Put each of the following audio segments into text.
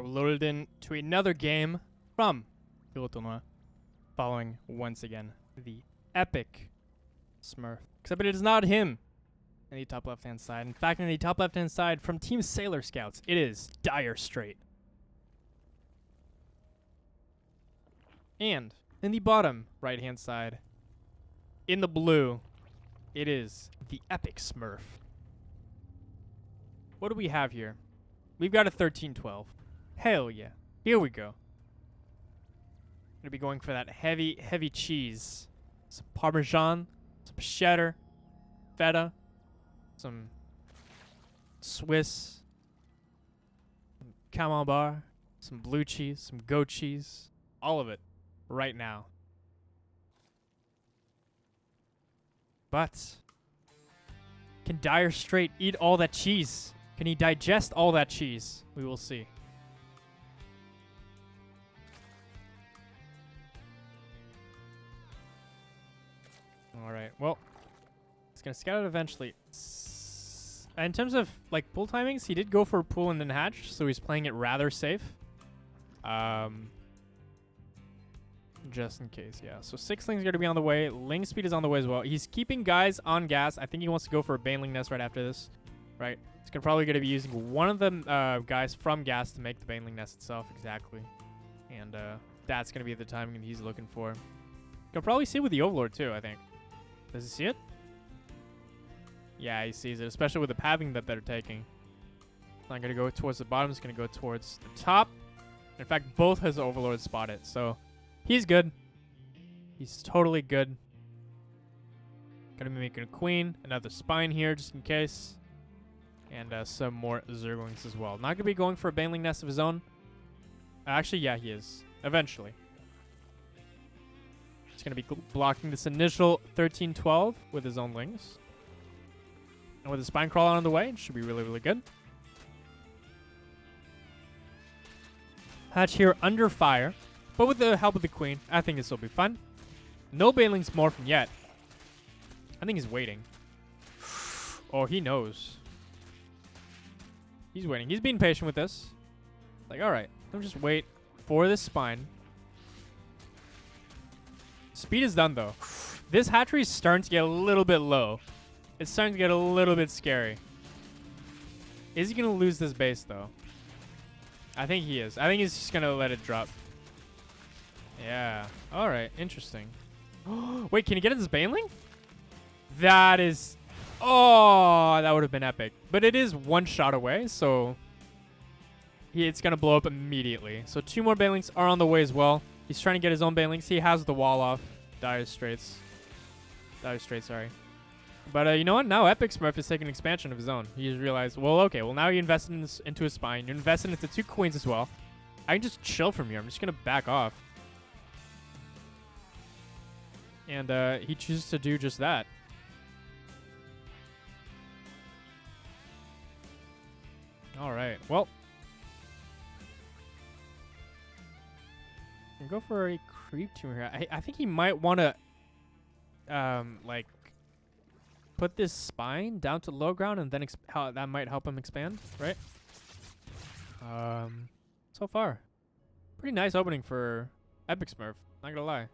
loaded in to another game from Tournoi, following once again the epic Smurf. Except it is not him in the top left-hand side. In fact, in the top left-hand side from Team Sailor Scouts, it is Direstrait. And in the bottom right-hand side, in the blue, it is the TheEpicSmurf. What do we have here? We've got a 13-12. Hell yeah. Here we go. Gonna be going for that heavy, heavy cheese. Some Parmesan, some cheddar, feta, some Swiss, some Camembert, some blue cheese, some goat cheese. All of it right now. But can Direstrait eat all that cheese? Can he digest all that cheese? We will see. All right. Well, it's gonna scout it eventually. In terms of like pull timings, he did go for a pull and then hatch, so he's playing it rather safe. Just in case, yeah. So Sixling's gonna be on the way. Ling speed is on the way as well. He's keeping guys on gas. I think he wants to go for a Baneling Nest right after this. Right. He's probably gonna be using one of the guys from gas to make the Baneling Nest itself exactly, and that's gonna be the timing he's looking for. He'll probably see it with the Overlord too. I think. Does he see it? Yeah, he sees it, especially with the pathing that they're taking. It's not gonna go towards the bottom. It's gonna go towards the top. In fact, both his Overlords spot it, so. He's good. He's totally good. Gonna be making a queen. Another spine here just in case. And some more Zerglings as well. Not gonna be going for a Baneling Nest of his own. Actually, yeah, he is. Eventually. He's gonna be blocking this initial 13-12 with his own lings. And with the spine crawler on the way, it should be really, really good. Hatch here under fire. But with the help of the queen, I think this will be fun. No Banelings morphing yet. I think he's waiting. Oh, he knows. He's waiting. He's being patient with this. Like, all right, let me just wait for this spine. Speed is done, though. This hatchery is starting to get a little bit low. It's starting to get a little bit scary. Is he going to lose this base, though? I think he is. I think he's just going to let it drop. Yeah. All right. Interesting. Wait, can he get his Baneling? That is... Oh, that would have been epic. But it is one shot away, so... It's going to blow up immediately. So 2 more Banelings are on the way as well. He's trying to get his own Banelings. He has the wall off. Direstrait, sorry. But you know what? Now TheEpicSmurf is taking an expansion of his own. He just realized, well, okay. Well, now he invested into a spine. You invested into 2 queens as well. I can just chill from here. I'm just going to back off. And he chooses to do just that. All right. Well, I'm gonna go for a creep tumor here. I think he might want to, like, put this spine down to low ground, and then that might help him expand, right? So far, pretty nice opening for TheEpicSmurf. Not gonna lie.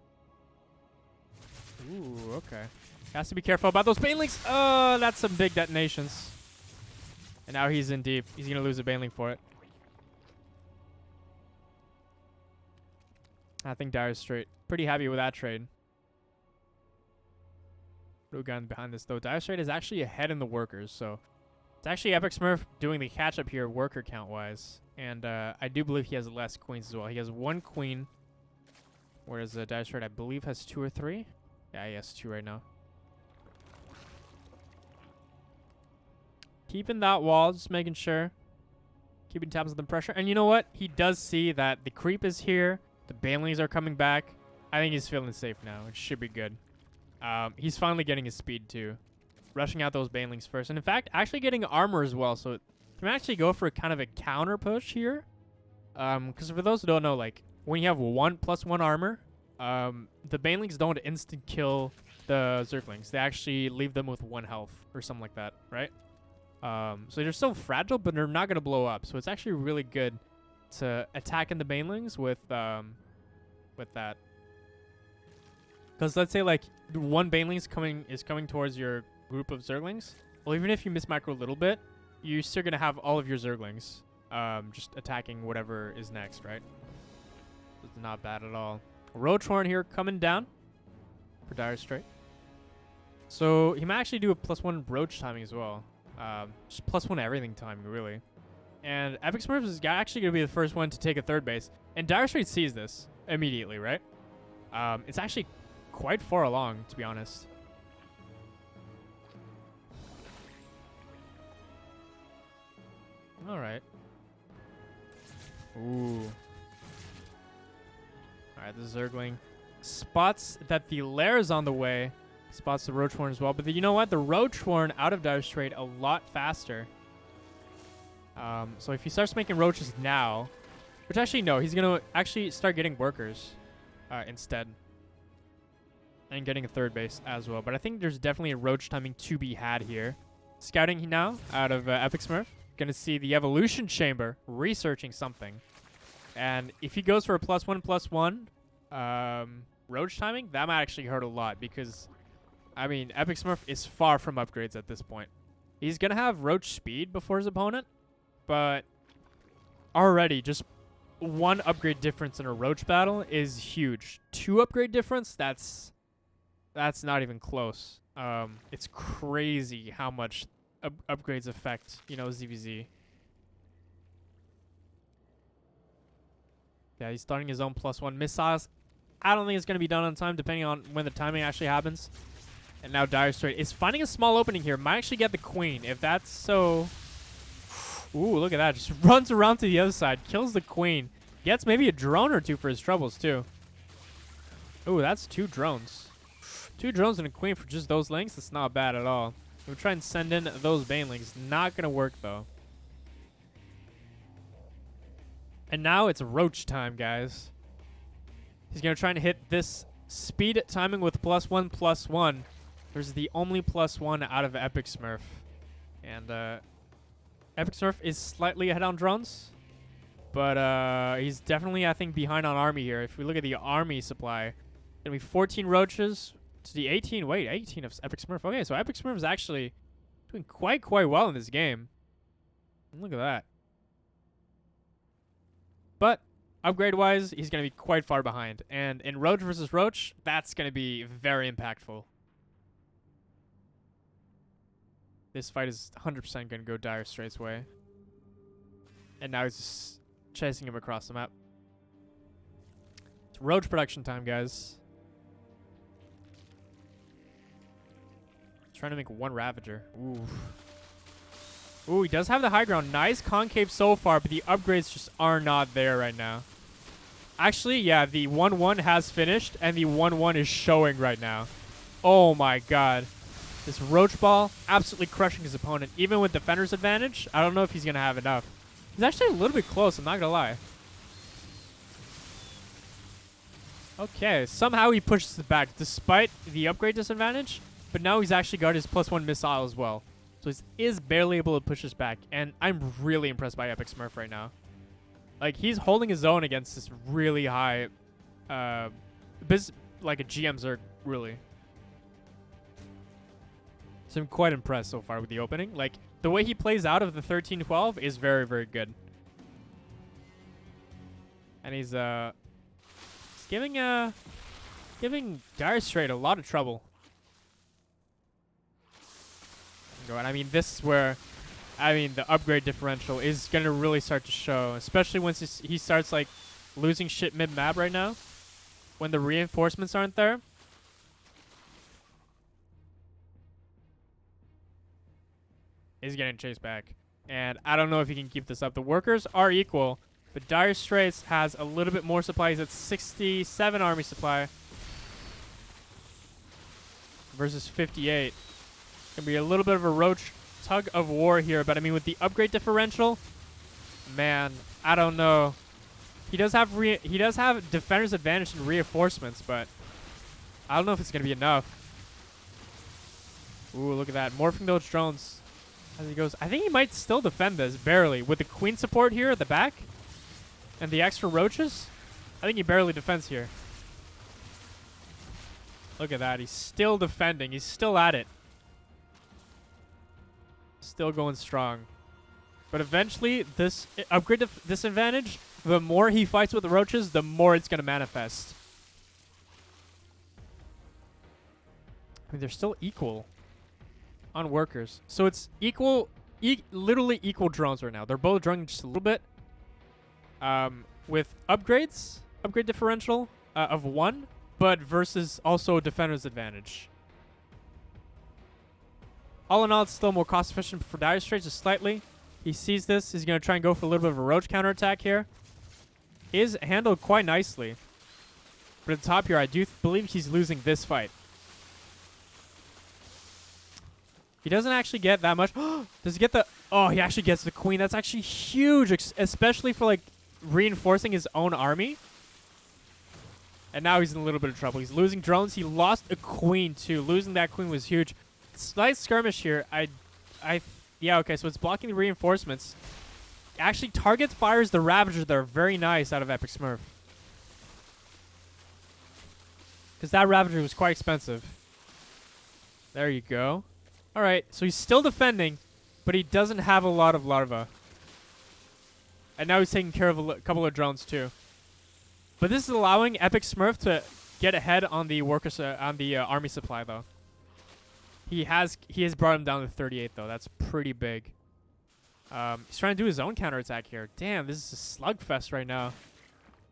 Ooh, okay. Has to be careful about those Banelings. Oh, that's some big detonations. And now he's in deep. He's going to lose a Baneling for it. I think Direstrait pretty happy with that trade. What do we got behind this, though? Direstrait is actually ahead in the workers, so it's actually TheEpicSmurf doing the catch-up here worker count-wise. And I do believe he has less queens as well. He has 1 queen, whereas Direstrait, I believe, has 2 or 3. Yeah, he has 2 right now. Keeping that wall, just making sure. Keeping tabs on the pressure. And you know what? He does see that the creep is here. The Banelings are coming back. I think he's feeling safe now. It should be good. He's finally getting his speed too. Rushing out those Banelings first. And in fact, actually getting armor as well. So can actually go for kind of a counter push here. Because for those who don't know, like, when you have 1+1 armor, the Banelings don't instant kill the Zerglings. They actually leave them with 1 health or something like that, right? So they're still fragile, but they're not going to blow up. So it's actually really good to attack in the banelings with that. Because let's say like one baneling is coming towards your group of zerglings. Well, even if you miss macro a little bit, you're still gonna have all of your zerglings just attacking whatever is next, right? It's not bad at all. Roach Horn here coming down for Direstrait. So he might actually do a +1 roach timing as well. Just +1 everything timing, really. And TheEpicSmurf is actually going to be the first one to take a third base. And Direstrait sees this immediately, right? It's actually quite far along, to be honest. All right. Ooh. All right, the Zergling spots that the lair is on the way. Spots the Roach Horn as well. But you know what? The Roach Horn out of Direstrait a lot faster. So if he starts making roaches now, which actually no, he's going to actually start getting workers instead. And getting a third base as well. But I think there's definitely a roach timing to be had here. Scouting now out of TheEpicSmurf. Going to see the Evolution Chamber researching something. And if he goes for a +1/+1 roach timing, that might actually hurt a lot because, I mean, TheEpicSmurf is far from upgrades at this point. He's going to have roach speed before his opponent, but already just 1 upgrade difference in a roach battle is huge. 2 upgrade difference, that's not even close. It's crazy how much upgrades affect, you know, ZVZ. Yeah, he's starting his own +1 missiles. I don't think it's going to be done on time, depending on when the timing actually happens. And now Direstrait is finding a small opening here. Might actually get the queen. If that's so... Ooh, look at that. Just runs around to the other side. Kills the queen. Gets maybe a drone or 2 for his troubles, too. Ooh, that's 2 drones. 2 drones and a queen for just those lengths. That's not bad at all. We'll try and send in those banelings. Not going to work, though. And now it's roach time, guys. He's going to try and hit this speed timing with +1/+1. There's the only +1 out of TheEpicSmurf. And TheEpicSmurf is slightly ahead on drones. But he's definitely, I think, behind on army here. If we look at the army supply, going to be 14 roaches to the 18. Wait, 18 of TheEpicSmurf. Okay, so TheEpicSmurf is actually doing quite well in this game. And look at that. But upgrade-wise, he's going to be quite far behind. And in Roach versus Roach, that's going to be very impactful. This fight is 100% going to go Direstrait's way. And now he's just chasing him across the map. It's Roach production time, guys. Trying to make 1 Ravager. Ooh. Ooh, he does have the high ground. Nice concave so far, but the upgrades just are not there right now. Actually, yeah, the 1/1 has finished, and the 1/1 is showing right now. Oh my god. This Roach Ball absolutely crushing his opponent, even with Defender's advantage. I don't know if he's going to have enough. He's actually a little bit close, I'm not going to lie. Okay, somehow he pushes it back, despite the upgrade disadvantage, but now he's actually got his +1 missile as well. So he is barely able to push this back, and I'm really impressed by TheEpicSmurf right now. Like, he's holding his own against this really high, like a GM Zerg, really. So I'm quite impressed so far with the opening. Like, the way he plays out of the 13-12 is very, very good. And he's giving Direstrait a lot of trouble. And I mean, this is where, I mean, the upgrade differential is going to really start to show, especially once he starts, like, losing shit mid-map right now, when the reinforcements aren't there. He's getting chased back, and I don't know if he can keep this up. The workers are equal, but Direstrait has a little bit more supply. He's at 67 army supply versus 58. Gonna be a little bit of a Roach tug of war here, but I mean, with the upgrade differential, man, I don't know. He does have defender's advantage and reinforcements, but I don't know if it's gonna be enough. Ooh, look at that, morphing those drones as he goes. I think he might still defend this barely with the queen support here at the back. And the extra roaches, I think he barely defends here. Look at that. He's still defending. He's still at it. Still going strong. But eventually, this upgrade disadvantage, the more he fights with the roaches, the more it's going to manifest. I mean, they're still equal on workers. So it's equal, literally equal drones right now. They're both droning just a little bit. With upgrades, upgrade differential of 1, but versus also defender's advantage. All in all, it's still more cost efficient for Direstrait, just slightly. He sees this. He's going to try and go for a little bit of a roach counterattack here. He is handled quite nicely. But at the top here, I do believe he's losing this fight. He doesn't actually get that much. Does he get the... Oh, he actually gets the queen. That's actually huge, especially for, like, reinforcing his own army. And now he's in a little bit of trouble. He's losing drones. He lost a queen, too. Losing that queen was huge. Slight skirmish here. Yeah, okay, so it's blocking the reinforcements. Actually, target fires the Ravager there. Very nice out of TheEpicSmurf. Because that Ravager was quite expensive. There you go. Alright, so he's still defending, but he doesn't have a lot of larvae. And now he's taking care of a couple of drones, too. But this is allowing TheEpicSmurf to get ahead on the workers, on the army supply, though. He has brought him down to 38, though. That's pretty big. He's trying to do his own counterattack here. Damn, this is a slugfest right now.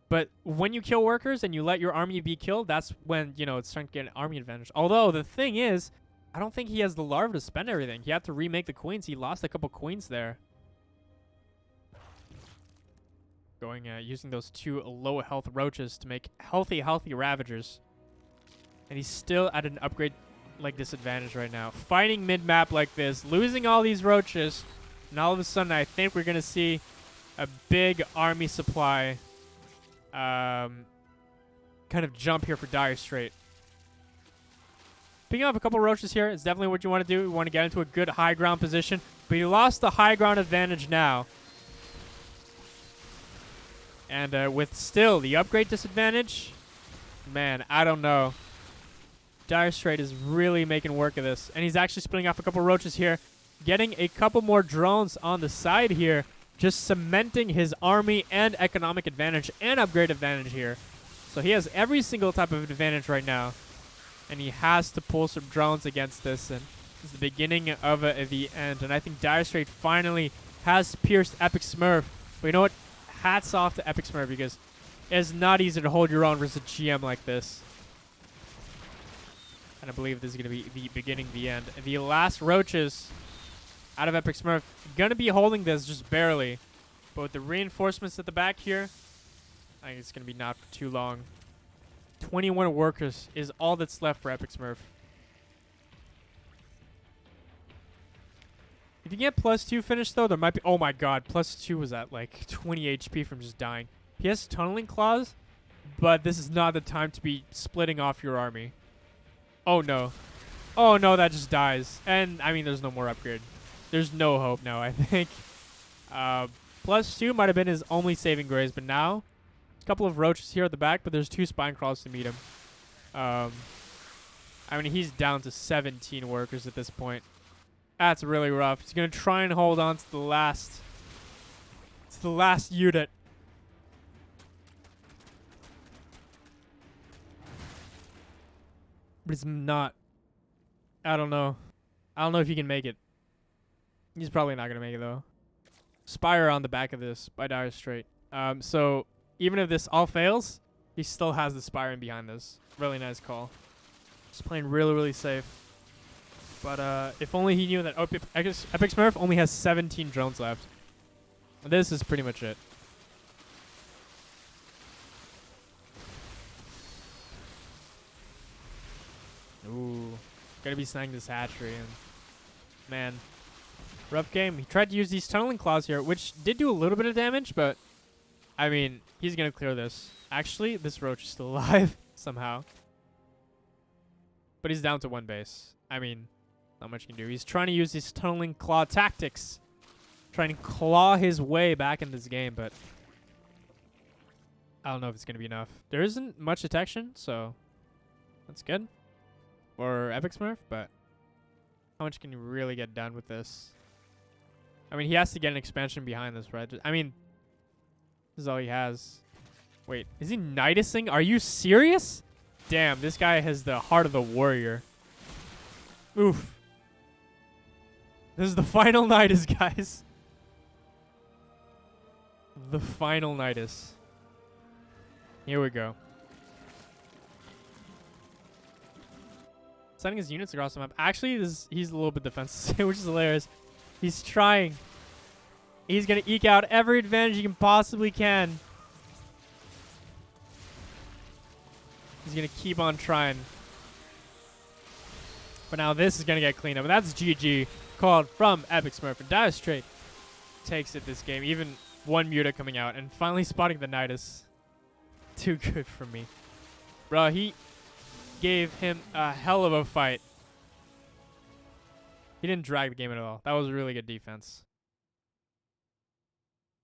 But when you kill workers and you let your army be killed, that's when, you know, it's starting to get an army advantage. Although, the thing is, I don't think he has the larva to spend everything. He had to remake the queens. He lost a couple queens there. Going, using those 2 low health roaches to make healthy Ravagers. And he's still at an upgrade like disadvantage right now. Fighting mid-map like this, losing all these roaches, and all of a sudden I think we're going to see a big army supply kind of jump here for Direstrait. Picking up a couple roaches here is definitely what you want to do. You want to get into a good high ground position, but he lost the high ground advantage now. And with still the upgrade disadvantage, man, I don't know. Direstrait is really making work of this. And he's actually splitting off a couple roaches here. Getting a couple more drones on the side here. Just cementing his army and economic advantage and upgrade advantage here. So he has every single type of advantage right now. And he has to pull some drones against this. And it's the beginning of the end. And I think Direstrait finally has pierced TheEpicSmurf. But you know what? Hats off to TheEpicSmurf, because it's not easy to hold your own versus a GM like this. And I believe this is going to be the beginning, the end. And the last roaches out of TheEpicSmurf going to be holding this just barely. But with the reinforcements at the back here, I think it's going to be not for too long. 21 workers is all that's left for TheEpicSmurf. If you get +2 finished, though, there might be... Oh, my God. +2 was at, like, 20 HP from just dying. He has tunneling claws, but this is not the time to be splitting off your army. Oh, no. Oh, no, that just dies. And, I mean, there's no more upgrade. There's no hope now, I think. +2 might have been his only saving grace, but now... A couple of roaches here at the back, but there's 2 spine crawls to meet him. I mean, he's down to 17 workers at this point. That's really rough. He's going to try and hold on to the last... It's the last unit. But it's not. I don't know. I don't know if he can make it. He's probably not going to make it, though. Spire on the back of this by Direstrait. So... Even if this all fails, he still has the Spire in behind this. Really nice call. Just playing really, really safe. But if only he knew that TheEpicSmurf only has 17 drones left. This is pretty much it. Ooh. Gotta be snagging this hatchery. And man, rough game. He tried to use these tunneling claws here, which did do a little bit of damage, but... I mean, he's going to clear this. Actually, this roach is still alive somehow. But he's down to 1 base. I mean, not much he can do. He's trying to use his tunneling claw tactics. Trying to claw his way back in this game, but I don't know if it's going to be enough. There isn't much detection, so that's good for TheEpicSmurf, but how much can you really get done with this? I mean, he has to get an expansion behind this, right? I mean, this is all he has. Wait, is he Nidusing? Are you serious? Damn, this guy has the heart of the warrior. Oof. This is the final Nidus, guys. The final Nidus. Here we go. Sending his units across the map. Actually, he's a little bit defensive, which is hilarious. He's trying. He's going to eke out every advantage he can possibly can. He's going to keep on trying. But now this is going to get cleaned up. And that's GG called from TheEpicSmurf. And Direstrait takes it this game. Even one Muta coming out. And finally spotting the Nidus. Too good for me. Bro, he gave him a hell of a fight. He didn't drag the game at all. That was really good defense.